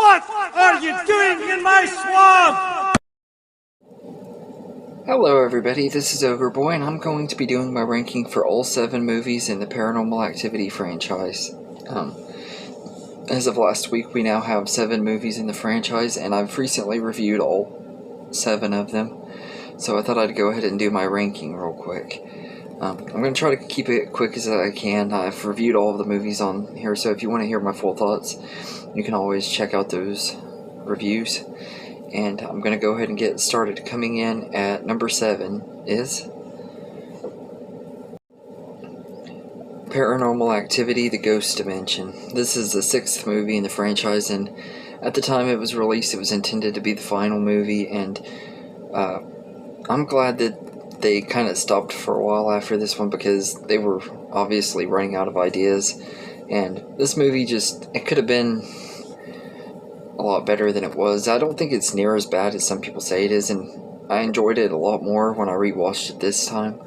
What are you doing in my swamp? Hello everybody, this is Ogre and I'm going to be doing my ranking for all 7 movies in the Paranormal Activity franchise. As of last week, we now have 7 movies in the franchise, and I've recently reviewed all 7 of them, so I thought I'd go ahead and do my ranking real quick. I'm going to try to keep it quick as I can. I've reviewed all of the movies on here, so if you want to hear my full thoughts, you can always check out those reviews. And I'm going to go ahead and get started. Coming in at number 7 is Paranormal Activity: The Ghost Dimension. This is the 6th movie in the franchise, and at the time it was released, it was intended to be the final movie, and I'm glad that they kind of stopped for a while after this one, because they were obviously running out of ideas, and this movie it could have been a lot better than it was. I don't think it's near as bad as some people say it is, and I enjoyed it a lot more when I rewatched it this time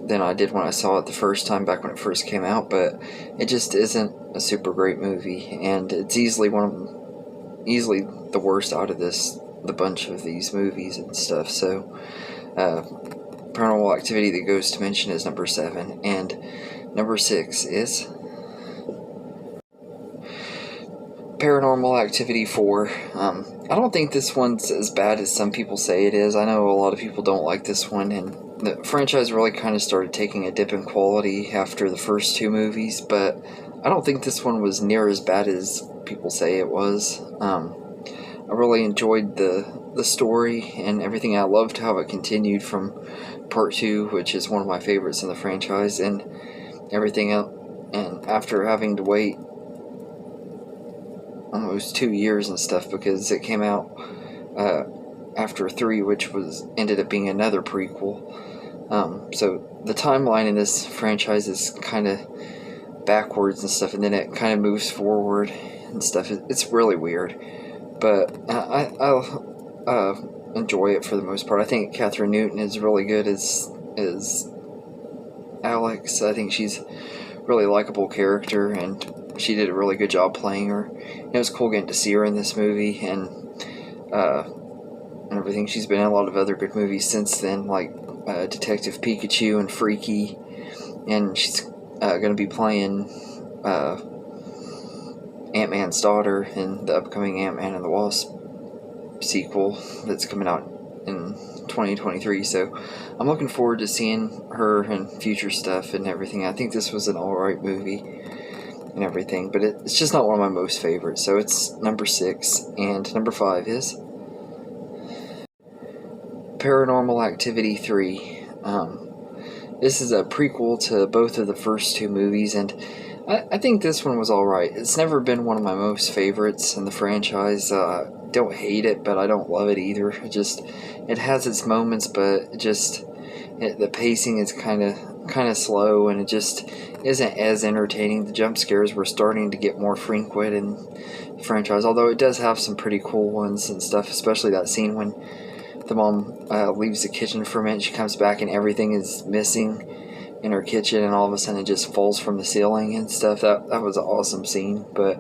than I did when I saw it the first time back when it first came out, but it just isn't a super great movie, and it's easily the worst out of the bunch of these movies and stuff. So Paranormal Activity: The Ghost Dimension is number 7, and number 6 is Paranormal Activity 4. I don't think this one's as bad as some people say it is. I know a lot of people don't like this one, and the franchise really kind of started taking a dip in quality after the first 2 movies, but I don't think this one was near as bad as people say it was. I really enjoyed the story and everything. I loved how it continued from part 2, which is one of my favorites in the franchise, and everything else. And after having to wait almost 2 years and stuff, because it came out after 3, which ended up being another prequel. So the timeline in this franchise is kind of backwards and stuff, and then it kind of moves forward and stuff. It's really weird, but I'll enjoy it for the most part. I think Catherine Newton is really good as Alex. I think she's a really likable character, and she did a really good job playing her. It was cool getting to see her in this movie, and everything. She's been in a lot of other good movies since then, like Detective Pikachu and Freaky, and she's going to be playing Ant-Man's daughter in the upcoming Ant-Man and the Wasp sequel that's coming out in 2023, so I'm looking forward to seeing her in future stuff and everything. I think this was an alright movie and everything, but it's just not one of my most favorites, so it's number 6, and number 5 is Paranormal Activity 3. This is a prequel to both of the first 2 movies, and I think this one was alright. It's never been one of my most favorites in the franchise. Don't hate it, but I don't love it either. It has its moments, but the pacing is kind of slow, and it just isn't as entertaining. The jump scares were starting to get more frequent in the franchise, although it does have some pretty cool ones and stuff, especially that scene when the mom leaves the kitchen for a minute. She comes back and everything is missing in her kitchen, and all of a sudden it just falls from the ceiling and stuff. That was an awesome scene, but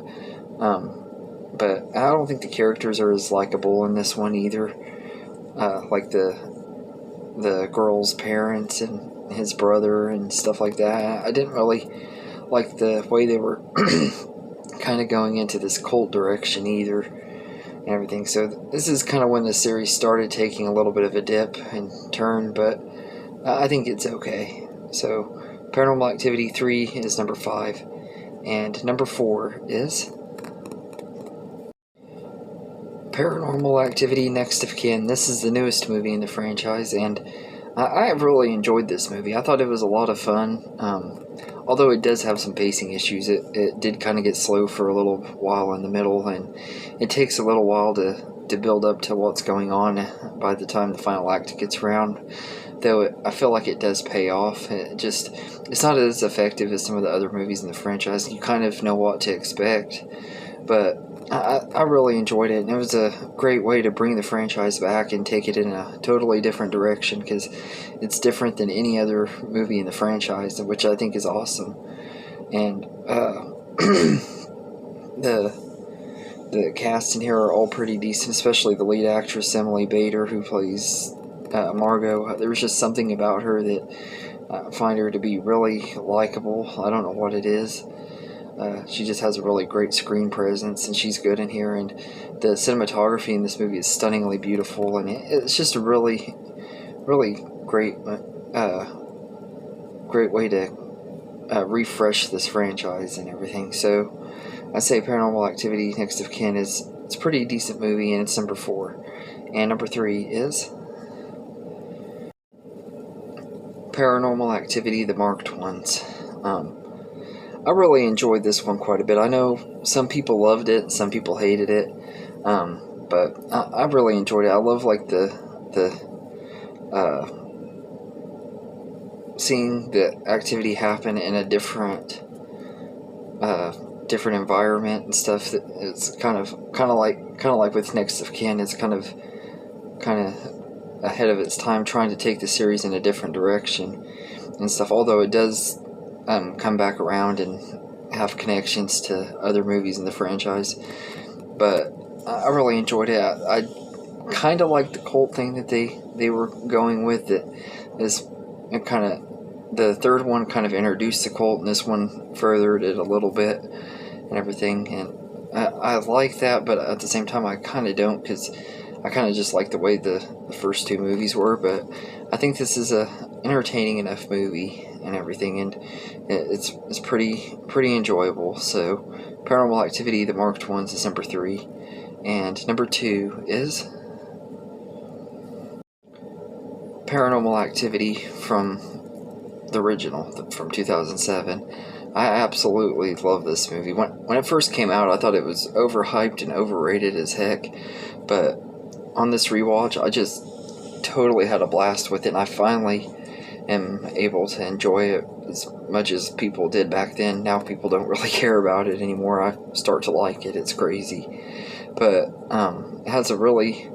I don't think the characters are as likable in this one either. Like the girl's parents and his brother and stuff like that. I didn't really like the way they were kind of going into this cult direction either and everything. So this is kind of when the series started taking a little bit of a dip and turn, but I think it's okay. So Paranormal Activity 3 is number 5, and number 4 is Paranormal Activity: Next of Kin. This is the newest movie in the franchise, and I have really enjoyed this movie. I thought it was a lot of fun. Although it does have some pacing issues, it did kind of get slow for a little while in the middle, and it takes a little while to build up to what's going on by the time the final act gets around. Though I feel like it does pay off. It's not as effective as some of the other movies in the franchise. You kind of know what to expect, but I really enjoyed it, and it was a great way to bring the franchise back and take it in a totally different direction, because it's different than any other movie in the franchise, which I think is awesome. And the the cast in here are all pretty decent, especially the lead actress, Emily Bader, who plays Margot. There's just something about her that I find her to be really likable. I don't know what it is. She just has a really great screen presence, and she's good in here. And the cinematography in this movie is stunningly beautiful, and it's just a really, really great, great way to refresh this franchise and everything. So I say Paranormal Activity Next of Kin it's a pretty decent movie, and it's number 4. And number 3 is Paranormal Activity: The Marked Ones. I really enjoyed this one quite a bit. I know some people loved it, some people hated it, but I really enjoyed it. I love like the seeing the activity happen in a different environment and stuff. That it's kind of like with Next of Kin. It's kind of ahead of its time, trying to take the series in a different direction and stuff. Although it does come back around and have connections to other movies in the franchise, but I really enjoyed it. I kind of like the cult thing that they were going with. That is kind of, the third one kind of introduced the cult, and this one furthered it a little bit and everything. And I like that, but at the same time I kind of don't, because I kind of just like the way the first 2 movies were. But I think this is a entertaining enough movie and everything, and it's pretty enjoyable. So Paranormal Activity: The Marked Ones is number 3, and number 2 is Paranormal Activity from the original, from 2007. I absolutely love this movie. When it first came out, I thought it was overhyped and overrated as heck, but on this rewatch, I just totally had a blast with it, and I finally am able to enjoy it as much as people did back then. Now people don't really care about it anymore. I start to like it. It's crazy, but it has a really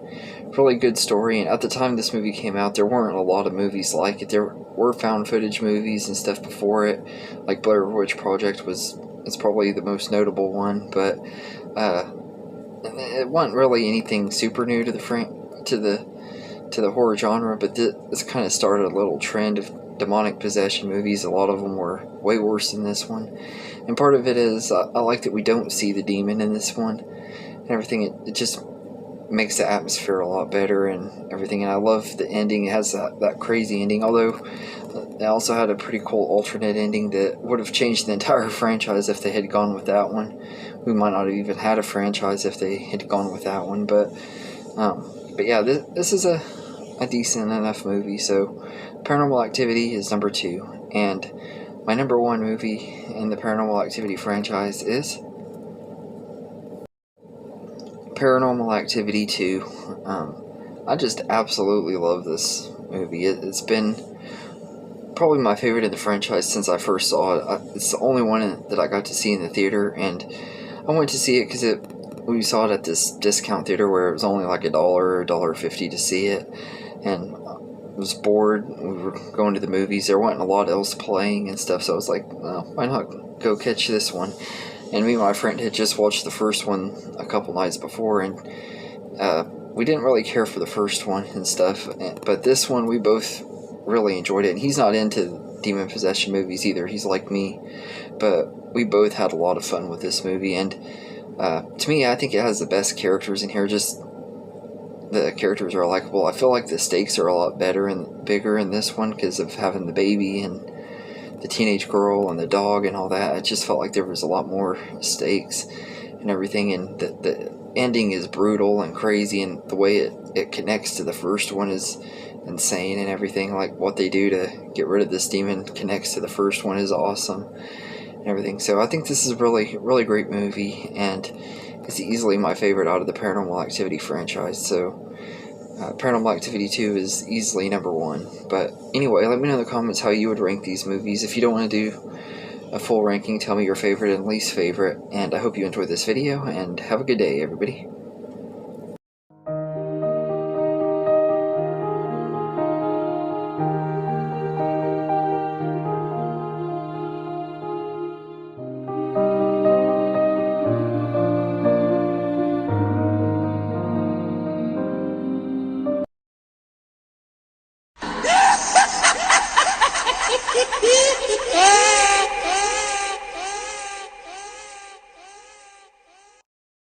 good story. And at the time this movie came out, there weren't a lot of movies like it. There were found footage movies and stuff before it, like Blair Witch Project it's probably the most notable one, but it wasn't really anything super new to the horror genre. But this kind of started a little trend of demonic possession movies. A lot of them were way worse than this one, and part of it is I like that we don't see the demon in this one and everything. It just makes the atmosphere a lot better and everything, and I love the ending. It has that crazy ending, although they also had a pretty cool alternate ending that would have changed the entire franchise if they had gone with that one. We might not have even had a franchise if they had gone with that one, but yeah, this is a decent enough movie. So Paranormal Activity is number 2, and my number 1 movie in the Paranormal Activity franchise is Paranormal Activity 2. I just absolutely love this movie. It's been probably my favorite in the franchise since I first saw it. It's the only one that I got to see in the theater, and I went to see it because we saw it at this discount theater where it was only like $1 or $1.50 to see it, and I was bored. We were going to the movies. There wasn't a lot else playing and stuff, so I was like, well, why not go catch this one? And me and my friend had just watched the first one a couple nights before, and we didn't really care for the first one and stuff, but this one we both really enjoyed it. And he's not into demon possession movies either. He's like me, but we both had a lot of fun with this movie. And to me, I think it has the best characters in here. Just the characters are likable. I feel like the stakes are a lot better and bigger in this one because of having the baby and the teenage girl and the dog and all that. I just felt like there was a lot more stakes and everything, and the ending is brutal and crazy, and the way it connects to the first one is insane and everything. Like what they do to get rid of this demon connects to the first one is awesome and everything. So I think this is a really great movie, and it's easily my favorite out of the Paranormal Activity franchise. So Paranormal Activity 2 is easily number 1. But anyway, let me know in the comments how you would rank these movies. If you don't want to do a full ranking, tell me your favorite and least favorite. And I hope you enjoyed this video, and have a good day, everybody.